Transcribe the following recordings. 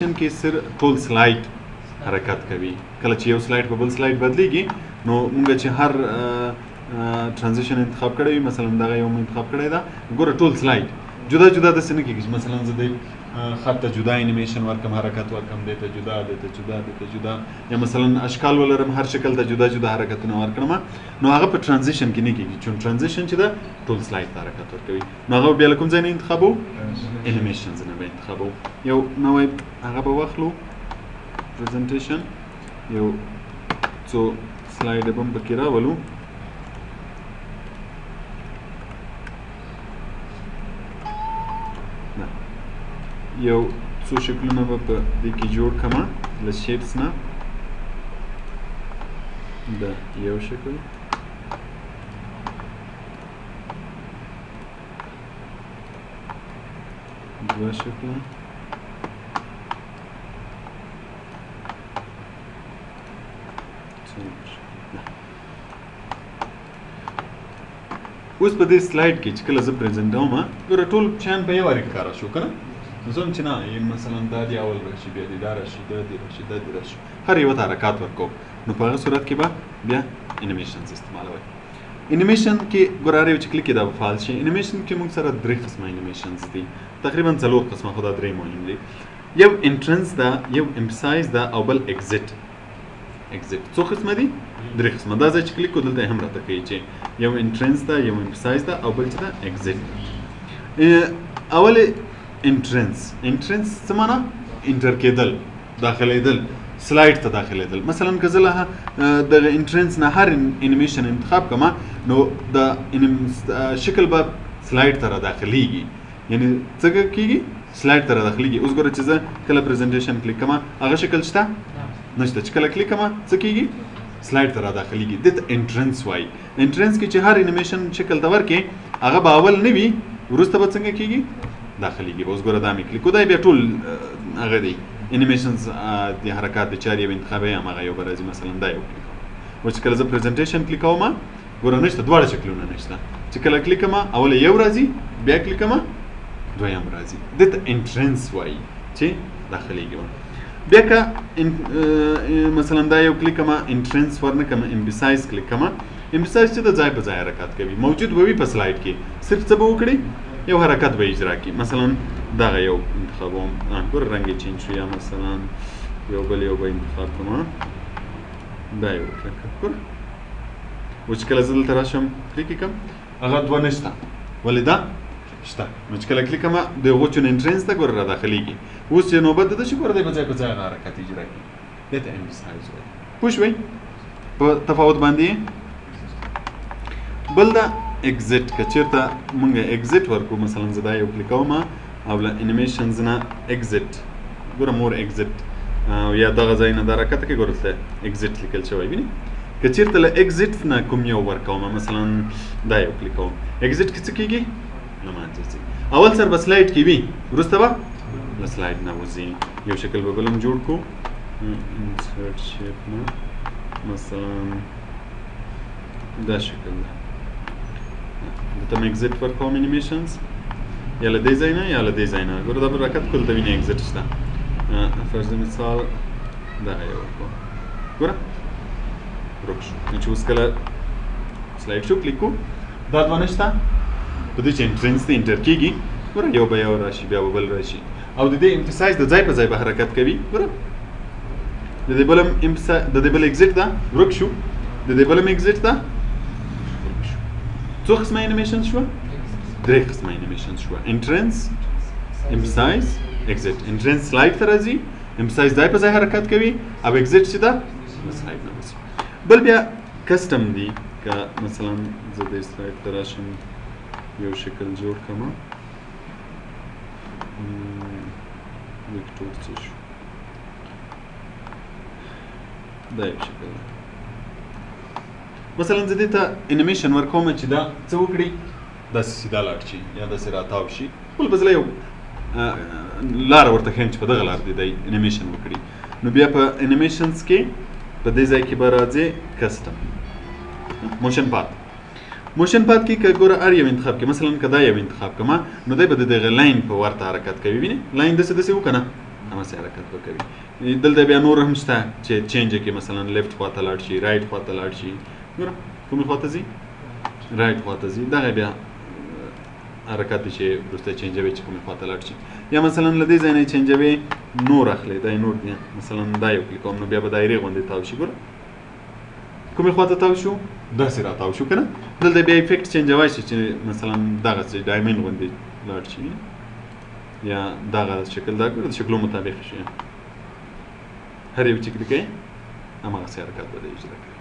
کې سر ټول سلاید حرکت کوي. کله چې یو سلاید په بل سلاید بدلیږي نو موږ چې هر ترانزیشن انتخاب کړی وي، مثلا دغه یو انتخاب کړی دا، ګوره ټول سلاید جدا جدا داسې نه کېږي. مثلا زه د خط ته جدا انیمیشن ورکم، حرکت ورکم، دې ته جدا، دې ته جدا، دې ته جدا، یا مثلا اشکال ولرم، هر شکل ته جدا جدا حرکتونه ورکړم، نو هغه په ترانزیشن کې نه کېږي. چون ترانزیشن چې ده ټول سلاید ته حرکت ورکوي، نو هغه بیا له کوم ځای نه انتخابو؟ انیمیشنز نه به انتخابو. یو نوی هغه به واخلو پریزنټیشن، یو څو سلاید به هم پکې راولو. یو څو شکلونه به په دې کې جوړ کړم له شیپس نه. دا یو شکل، دوه شکله، اوس په دې سلاید کې چې کله زه پریزنټوم، ګوره ټول شیان په یو وارې ښکاره شو که نه؟ زم چې نه مثلا دا دی اول راشي، بیا دی دا راشي، دا دی راشي، دا دی راشي، هر یو ته حرکات ورکوو. نو په هغه صورت کې به بیا انیمیشنز استعمالوئ. انیمیشن کې ګوره هر یو چې کلیک کړي دا به فعال شي. انیمیشن کې موږ سره درې قسمه انیمیشنز دي، تقریبا 4 قسمه، خو دا درې مهم دي. یو انټرنس ده، یو امفسایز ده، او بل اگزیټ. اگزیټ څو قسمه دي؟ 3 قسمه. دا ځای چې کلیک کړو دلته هم راته کوي چې یو انټرنس ده، یو امفسایز ده، او بل چې ده اگزیټ. اول انټرنس څه معنا؟ انټر کېدل، داخلېدل، سلاید ته داخلېدل. مثلا که زه له دغه انټرنس نه هر انیمیشن انتخاب کړم نو د شکل به سلاید ته را داخلېږي، یعنی څه کېږي؟ سلاید ته را داخلېږي. اوس ګوره چې زه کله پریزنټیشن کلیک کړم هغه شکل شته؟ نشته. چې کله کلیک کړم څه کېږي؟ سلاید ته را داخلېږي. دې ته انټرنس وایي. انټرنس کې چې هر انیمیشن شکل ته ورکې هغه به اول نه وي، وروسته به څنګه کېږي؟ داخلېږي. اوس ګوره دا مې کلیک کړو، دا بیا ټول هغه دی انیمیشنز، د حرکات د چارې یو انتخابوي، هماغه یو به راځي. مثلا دا یو کلیک کوم، اوس چې کله زه پریزنټیشن کلیک کوم ګوره نشته، دواړه شکلونه نشته. چې کله کلیک کوم اول یو راځي، بیا کلیک کوم دویم راځي. دې ته انټرنس وایي چې داخلېږي. بیا که مثلا دا یو کلیک کوم انټرنس ورنه کوم، امفسایز کلیک کوم. امفسایز چې د ځای په ځای حرکت کوي، موجود به وي په سلاید کې، صرف څه به وکړي؟ یو حرکت به اجرا کړي. مثلا دغه یو انتخابوم، ګوره رنګ یې چینج شو، یا مثلا یو بل یو به انتخاب کوم، دا یو ګوره. اوس چې کله زه دلته راشم کلیک کړم هغه دوه نشته، ولې دا شته. نو چې کله کلیک کوم د هغو چون انټرنس ته ګوره را داخلېږي. اوس چې نوبت ده چې ګوره دی په ځای په ځای هغه حرکت اجرا کړي، دې ته امفسایز وایي. پوه شوئ په تفاوت باندې؟ بل دا اگزیټ. که چېرته مونږ اگزیټ ورکو، مثلا زه دا یو کلیک کوم او له انیمیشنز نه اگزیټ، ګوره مور اگزیټ، یا دغه ځای نه دا راکته کې ګوره دلته اگزیټ لیکل شوی ویني. که چېرته له اگزیټ نه کوم یو ورکوم، مثلا دا یو کلیک کوم، اگزیټ کې څه کېږي؟ له منځه ځي. اول سر به سلاید کې وي، وروسته به له سلاید نه وځي. یو شکل به بل هم جوړ کړو، انسرټ شیپ نه، مثلا دا شکل ده، دته مې اگزیټ ورکوم انیمیشنز، یا له دې ځای نه یا له دې ځای نه. ګوره دا به راکت کول ته ویني اگزیټ شته. فرض مثال دا یو وکړو، ګوره ورک شو. نو چې اوس کله سلاید شو کلیک کړو دا دوه نشته، په دې چې انټرنس ته انټر کېږي ګوره یو به یو راشي، بیا به بل راشي، او د دې امفسایز د ځای په ځای به حرکت کوي. ګوره د دې بل هم د دې بل اگزیټ ده، ورک شو، د دې بل هم اگزیټ ده، څو قسمه انیمیشن شوه؟ 3 قسمه انیمیشن شوه. انټرنس، امفسایز، اگزیټ. انټرنس سلاید ته راځي، امفسایز ځای په ځای حرکت کوي، او اگزیټ چې ده سلاید نه وځي. بل بیا کسټم دي. که مثلا زه دې سلاید ته راشم یو شکل جوړ کړم، ویکټور څه شو، دا یو شکل ده. مثلا زه دې ته انیمیشن ورکوم چې دا څه وکړي، داسې سیده لاړ شي یا داسې راتاو شي، بل به زه یو لاره ورته ښیم چې په دغه لار دې دی انیمیشن وکړي. نو بیا په انیمیشنز کې په دې ځای کې به راځي کسټم، موشن پات. موشن پات کې که ګوره هر یو انتخاب کې، مثلا که دا یو انتخاب کړم نو دی به د دغه لاین په ورته حرکت کوي. وینې لاین داسې داسې وکړه همسې حرکت به کوي. دلته بیا نور هم شته چې چینج کې مثلا لیفټ خواته لاړ شي، رایټ خواته لاړ شي. ګوره کومې خواته ځي؟ رایټ خواته ځي. دغه بیا حرکت چې وروسته چینجوي چې کومې خواته لاړ شي. یا مثلا له دې ځای نه چینجوي نور اخلي، دا نور دی مثلا دا یو کلیک کوم نو بیا به دایرې غوندې تاو شي. ګوره کومې خواته تاو شو؟ داسې را تاو شو که نه. دلته بیا افیکټ چینجوای شي چې مثلا دغسې ډایمنډ غوندې لاړ شي یا دغه شکل دا ګوره د شکلو مطابق شي. هر یو چې کلیک کوي هماغسې حرکت به دی اجرا کوي.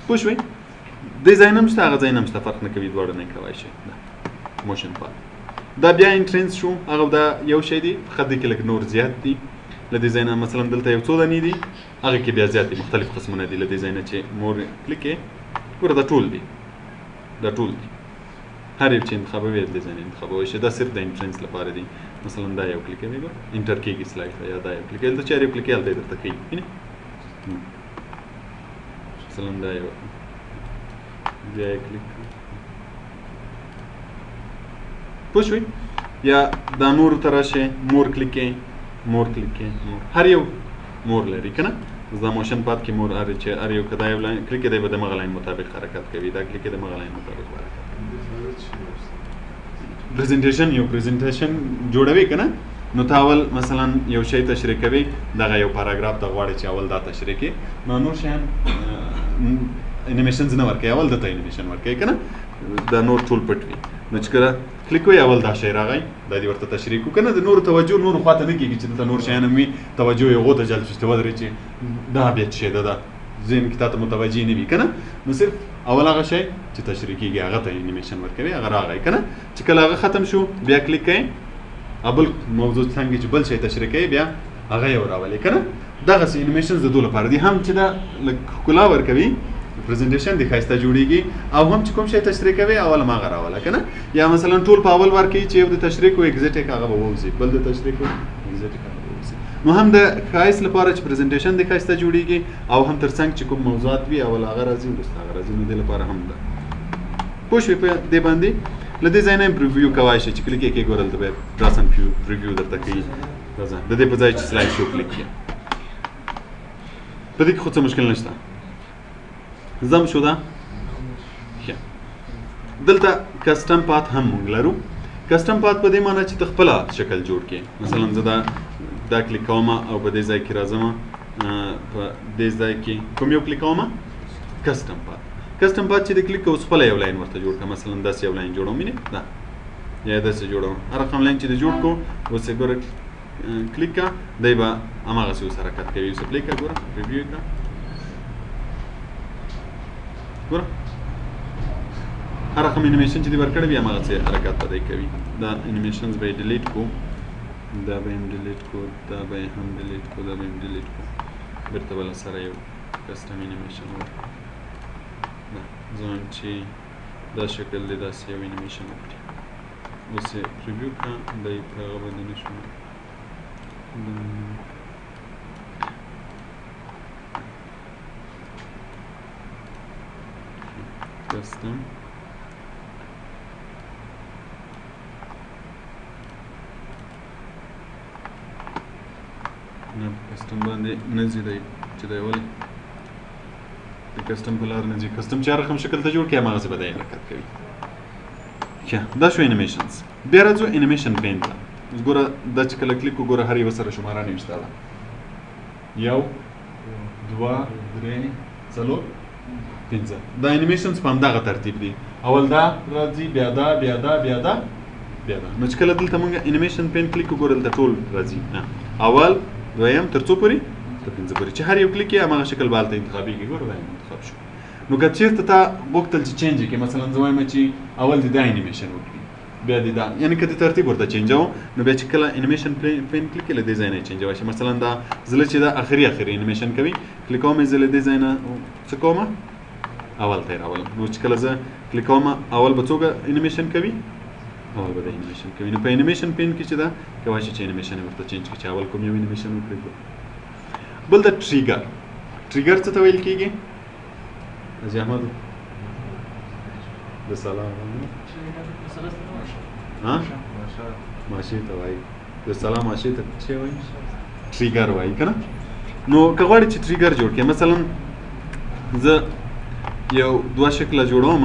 پوه شوئ؟ دې ځای نه هم شته هغه ځای نه هم شته، فرق نه کوي، دواړه نه کولی شي. موشن پات دا بیا انټرنس شو، هغه دا یو شی دی، خط کې لږ نور زیات دي. له دې ځای نه مثلا دلته یو څو دانې دي، هغه کې بیا زیات دي، مختلف قسمونه دي. له دې ځای نه چې مور کلیک کوې ګوره دا ټول دي، دا ټول دي. هر یو چې انتخابوي د دې ځای نه انتخابوی شي. دا صرف د انټرنس لپاره دي. مثلا دا یو کلیک کوي ګوره انټر کېږي سلایډ ته، یا دا یو کلیک کوي دلته چې هر یو کلیک کوي هلته یې درته کوي. مثلا دا یو بیا یې کلیک پوه شوئ؟ یا دا نورو ته راشئ مور کلیک کوئ، مور کلیک کوئ، هر یو مور لري که نه. دا موشن پات کې مور چې هر یو که دا یو لاین کلیک دی به د مغه لاین مطابق حرکت کوي، دا کلیک د مغه لاین مطابق حرکت کوي. پریزنټیشن یو پریزنټیشن جوړوي که نه، نو ته اول مثلا یو شی تشریح کوي، دغه یو پاراګراف ته غواړي چې اول دا تشریح کړي، نو نور شیان انیمیشنز نه ورکوي، اول دته انیمیشن ورکوي که نه، دا نور ټول پټ وي. نو چې کله کلیک کوئ اول دا شی راغی، دا دې ورته تشریح کړو که نه. د نورو توجه نورو خواته نه کېږي چې دلته نور شیان هم وي، توجه یې هغو ته جلب شي چې ودرېږي چې دا بیا څه شی ده، دا ذهن کې تا ته متوجه نه وي که نه. نو صرف اول هغه شی چې تشریح کېږي هغه ته انیمیشن ورکوي، هغه راغی که نه. چې کله هغه ختم شو بیا کلیک کوئ، بل موضوع څنګه چې بل شی تشریح کوي بیا هغه یې ورولئ که نه. دغسې انیمیشنز د دو لپاره دي، هم چې دا لږ ښکلا ورکوي، پریزنټیشن د ښایسته جوړیږي، او هم چې کوم شی تشریح کوي اول هم هغه راوله که نه. یا مثلا ټول په اول ورکوي چې یو د تشریح کوو اګزیټ هغه به ووځي، بل د تشریح کوو اګزیټ هغه به ووځي. نو هم د ښایست لپاره چې پریزنټیشن د ښایسته جوړیږي، او هم تر څنګ چې کوم موضوعات وي اول هغه راځي وروسته هغه راځي، نو دې لپاره هم ده. پوه شوې په دې باندې؟ له دې ځای نه هم پریویو کولی شئ چې کلیک یې کړئ ګوره دلته به راسن پریویو درته کوي. راځه د دې په ځای چې سلایډ شو کلیک کړئ، په دې کې خو څه مشکل نشته. زم شو ده دلته کسټم پات هم موږ لرو. کسټم پات په دې معنی چې ته خپله شکل جوړ کړې. مثلا زه دا کلیک کوم او په دې ځای کې راځم، په دې ځای کې کوم یو کلیک کوم کسټم پات. کسټم پات چې د کلیک کوو خپله یو لاین ورته جوړ کړه، مثلا داسې یو لاین جوړوم، وینې دا یا داسې جوړوم، هر رقم لاین چې د جوړ کړو اوس یې ګوره کلیک کړه، دی به هماغسې اوس حرکت کوي. اوس پلی کړه ګوره ریویو کړه ګوره هر رقم انیمیشن چې دې ورکړی وي هماغسې حرکت به دی کوي. دا انیمیشنز به یې ډیلیټ کړو، دا به یې هم ډیلیټ کړو، دا به یې هم ډیلیټ کړو، دا به یې هم ډیلیټ کړو، بېرته به له سره یو کسټم انیمیشن ورکړو. ځان چې دا شکل دی داسې یو انیمیشن وکړي. اوس یې پریویو کړه، دا یې پر هغه باندې نه شو کسټم نه کسټم باندې نه ځي دی چې دی ولې د کسټم په لار نه ځي. کسټم چې هر رقم شکل ته جوړ کړي هماغسې به دی حرکت کوي. دا شو انیمیشنز. بیا راځو انیمیشن پین ته. اوس ګوره دا چې کله کلیک وګوره هر یوه سره شماره نوشته ده، 1 2 3 4 5. دا انیمیشنز په همدغه ترتیب دي، اول دا راځي، بیا دا، بیا دا، بیا دا، بیا دا. نو چې کله دلته موږ انیمیشن پین کلیک وګوره دلته ټول راځي، اول دویم تر څو پورې؟ تر 5 پورې. چې هر یو کلیک یې هماغه شکل به هلته انتخابېږي. ګوره دا انتخاب شو. نو که چېرته تا غوښتل چې چینج یې کړې، مثلا زه وایم چې اول دې دا انیمیشن وکړي، بیا دې دا، یعنې که دې ترتیب ورته چینجوم نو بیا چې کله انیمیشن پین کلیک کړې له دې ځای نه یې چینجولی شي. مثلا دا زه چې دا اخري انیمیشن کوي کلیک کوم یې زه له دې ځای نه څه کوم اول ته یې راولم. نو چې کله زه کلیک کوم اول به څوک انیمیشن کوي؟ اول به د انیمیشن کوي. نو په انیمیشن پین کې چې دا کولی شي چې انیمیشن یې ورته چینج کړي چې اول کوم یو انیمیشن وکړي. بل د ټریګر. ټریګر څه ته ویل کېږي؟ حاجي احمد د سلام ها ماشي ته وایي، د سلام ماشي ته څه وایي؟ ټریګر وایي کنه. نو که غواړې چې ټریګر جوړ کړې مثلا زه یو دوه شکله جوړوم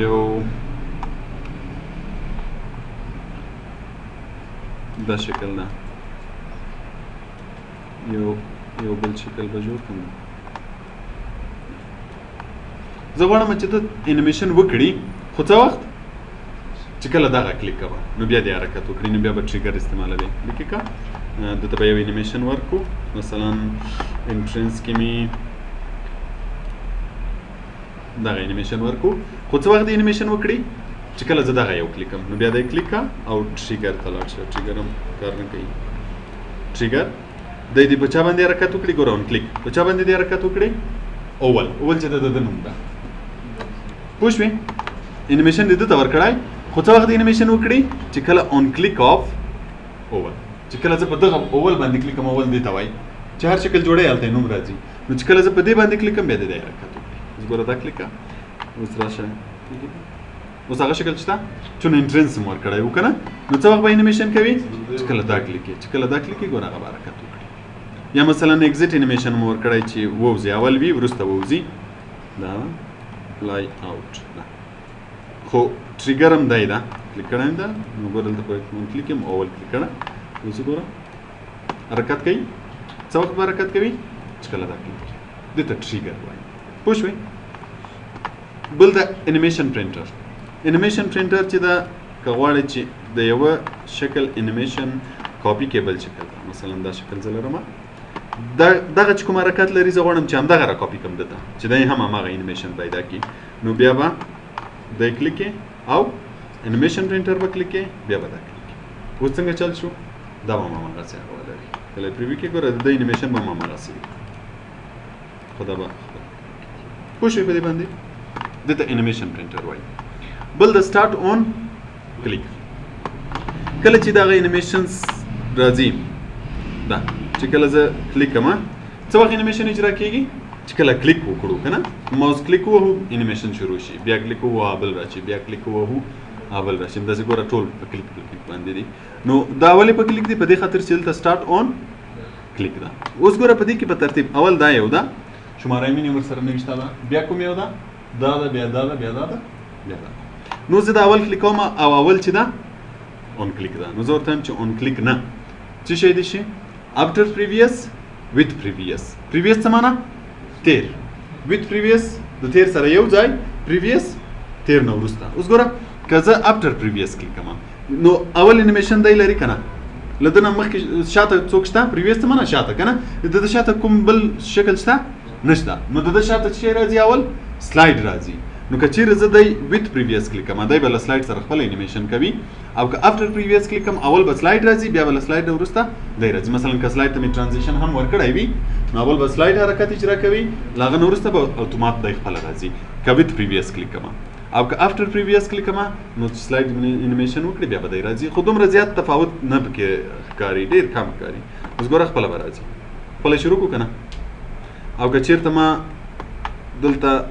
یو دا شکل ده یو بل شکل به جوړ کړم. زه غواړم چې ته انیمیشن وکړي خو څه وخت چې کله دغه کلیک کوه نو بیا دې حرکت وکړي نو بیا به ټریګر استعمالوي. کلیک که دلته به یو انیمیشن ورکړو مثلا انټرنس کې مې دغه انیمیشن ورکړو خو څه وخت د انیمیشن وکړي چې کله زه دغه یو کلیک کوم نو بیا دې کلیک که او ټریګر ته لاړ شه. ټریګر هم کار نه کوي. ټریګر دې په چا باندې حرکت وکړي ګوره اون کلیک په چا باندې دې حرکت وکړي اول چې د نوم ده پوه شوې. انیمیشن دې ته ورکړی خو څه وخت انیمیشن وکړي چې کله اون کلیک آف اول چې کله زه په دغه اول باندې کلیک کوم اول دې ته وایي چې هر شکل جوړی هلته نوم راځي نو چې کله زه په دې باندې کلیک کوم بیا دې حرکت وکړي. اوس ګوره دا کلیک اوس راشه اوس هغه شکل شته چون انټرنس مو ورکړی و که نه نو څه وخت به انیمیشن کوي چې کله دا کلیک چې کله دا کلیک ګوره هغه به حرکت وکړي. یا مثلا اگزیټ انیمیشن مو ورکړی چې ووځي اول وي وروسته ووځي دا فلای آوټ ده خو ټریګر هم دی ده کلیک کړی ده نو ګوره دلته په کلیک یم اول کلیک کړه اوس ګوره حرکت کوي. څه وخت به حرکت کوي چې کله دا کلیک کوي دې ته ټریګر وایي پوه شوئ. بل د انیمیشن پرنټر چې دا که غواړئ چې د یوه شکل انیمیشن کاپي کې بل شکل ده مثلا دا شکل زه لرم دغه چې کوم حرکت لري زه غواړم چې همدغه را کاپي کړم دته چې دی هم هماغه انیمیشن پیدا کړي نو بیا به دی کلیک او انیمیشن پرنټر به کلیک بیا به دا کلیک. اوس څنګه چل شو دا به هم هماغسې هغه ولري کله پریویو کې ګوره د انیمیشن به هم هماغسې وي خو دا به پوه شوې په دې باندې دته انیمیشن پرنټر وایي. بل د سټارټ اون کلیک کله چې دغه انیمیشنز راځي دا چې کله زه کلیک کوم څه وخت انیمیشن اجرا کیږي چې کله کلیک وکړو که نه ماوس کلیک ووهو انیمیشن شروع شي بیا کلیک ووهو بل راشي بیا کلیک ووهو بل راشي همداسې ګوره ټول په کلیک باندې دي. نو دا ولې په کلیک دی په دې خاطر چې دلته سټارټ اون کلیک ده. اوس ګوره په دې کې په ترتیب اول دا یو ده شماره مینې ورسره نوشته ده بیا کوم یو ده دا ده بیا دا ده بیا دا ده بیا دا نو زه دا اول کلیک کوم او اول چې ده اون کلیک ده نو زه ورته وایم چې اون کلیک نه څه شی دی شي after previous with previous څه معنا تیر with previous د تیر سره یو ځای previous تیر نه وروسته. اوس ګوره که زه after previous کلیک کوم نو اول انیمیشن دی لري که نه له ده نه مخکې شاته څوک شته previous څه معنا شاته که نه د ده شاته کوم بل شکل شته نشته نو د ده شاته څه شی راځي اول سلاید راځي. نو که چیرې زه دی ویت پریویس کلیک کوم دی به له سلاید سره خپل انیمیشن کوي او که افټر پریویس کلیک کوم اول به سلاید راځي بیا به له سلاید وروسته دی راځي. مثلا که سلاید ته مې ټرانزیشن هم ورکړی وي نو اول به سلاید حرکت اجرا کوي له هغه نه وروسته به اتومات دی خپله راځي که ویت پریویس کلیک کوم او که افټر پریویس کلیک کوم نو سلاید انیمیشن وکړي بیا به دی راځي خو دومره زیات تفاوت نه پکې ښکاري ډېر کم ښکاري. اوس ګوره خپله به راځي خپله شروع کړو که نه او که چېرته ما دلته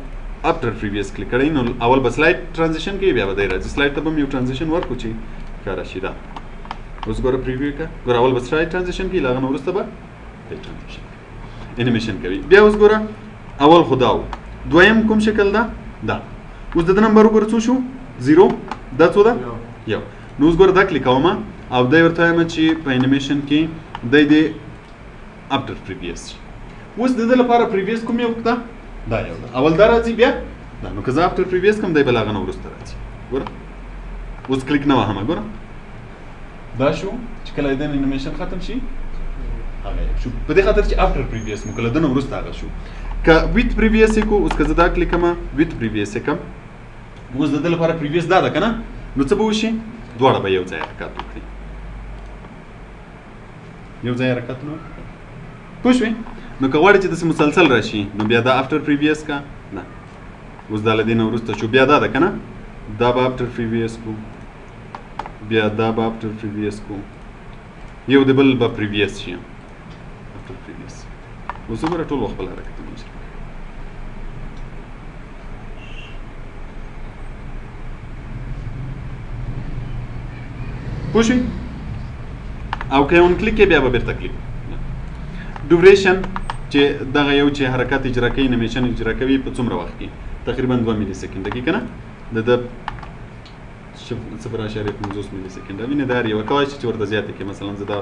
after previous کلیک کړئ نو اول به سلاید ټرانزیشن کوي بیا به دی راځي سلاید ته به هم یو ټرانزیشن ورکړو چې ښکاره شي دا. اوس ګوره پریویو کړه ګوره اول به سلاید ټرانزیشن کوي له هغه نه وروسته به دی ټرانزیشن انیمیشن کوي. بیا اوس ګوره اول خو دا و دویم کوم شکل ده دا اوس د ده نمبر وګوره څو شو 0 دا څو ده یو. نو اوس ګوره دا کلیک کوم او دی ورته وایم چې په انیمیشن کې دی د after previous اوس د ده لپاره پریویس کوم یو ده دا یو ده اول دا راځي بیا دا نو که زه افټر پریویس کوم دی به له هغه نه وروسته راځي ګوره اوس کلیک نه وهمه ګوره دا شو چې کله د انیمیشن ختم شي هغه شو په دې خاطر چې افټر پریویس مو کله د نه وروسته هغه شو. که ویت پریویس یې کو اوس که زه دا کلیک کوم ویت پریویس یې کوم اوس د ده لپاره پریویس دا ده که نه نو څه به وشي دواړه به یو ځای حرکت وکړي یو ځای حرکت نه پوه شوې. نو که غواړې چې داسې مسلسل راشي نو بیا دا افټر پریویس کا نه اوس دا له دې نه وروسته شو بیا دا ده که نه دا به افټر پریویس کو بیا دا به افټر پریویس کو یو د بل به پریویس شي افټر پریویس. اوس وګوره ټول وخت خپل حرکتونه اجرا پوه شوې. او که اون کلیک بیا به بیرته کلیک ډوریشن چې دغه یو چې حرکت اجرا کوي انیمیشن اجرا کوي په څومره وخت کې تقریبا 2 میلی سکند کې کنه د 0.50 میلی سکند ویني دا یو کوي چې ورته زیات کې مثلا زه دا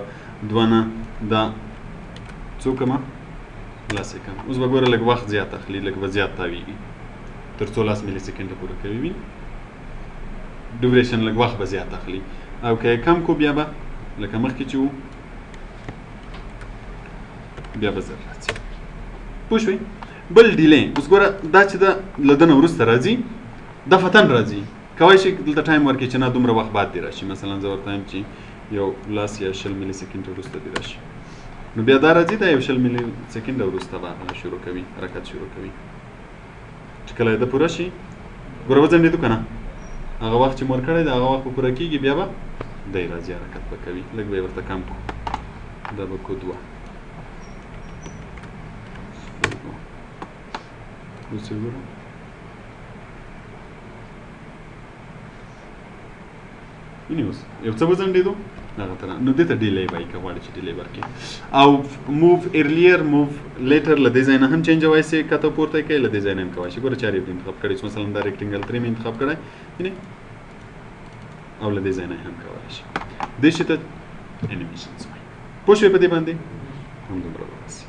2 نه دا څو کما لا سکند اوس وګوره لږ وخت زیات اخلي لږ زیات تاویږي تر 13 میلی سکند پورې کوي ډوریشن لږ وخت به زیات اخلي او که کم کو بیا به لکه مخکې چې وو بیا به زر راځي پوه شوئ بل ډیلی اوس ګوره دا چې د له ده نه وروسته راځي دا فتن راځي کولی شي دلته ټایم ورکړي چې نه دومره وخت بعد دې راشي مثلا زه ورته وایم چې یو 10 یا 20 میلی سکند وروسته دې راشي نو بیا دا راځي دا یو 20 میلی سکند وروسته به شروع کوي حرکت شروع کوي چې کله د پوره شي ګوره وځنډېدو که نه هغه وخت چې مور کړی د هغه وخت به پوره کېږي بیا به دی راځي حرکت به کوي لږ به یې ورته کم کړو دا به کو 2 اوس یې ګوره ویني اوس یو څه وځنډېدو هغه ته نو دې ته ډیلی وایي که غواړې چې ډیلی ورکړي او موو ارلیر موو لیټر له دې ځای نه هم چینجولی شي کته پورته یې کوي له دې ځای نه هم کولی شي ګوره چارې یې انتخاب کړی چې مثلا دا ریکټینګل 3 مې انتخاب کړی وینې او له دې ځای نه هم کولی شي دې شي ته انیمیشنز وایي پوه شوې په دې باندې همدومره به بس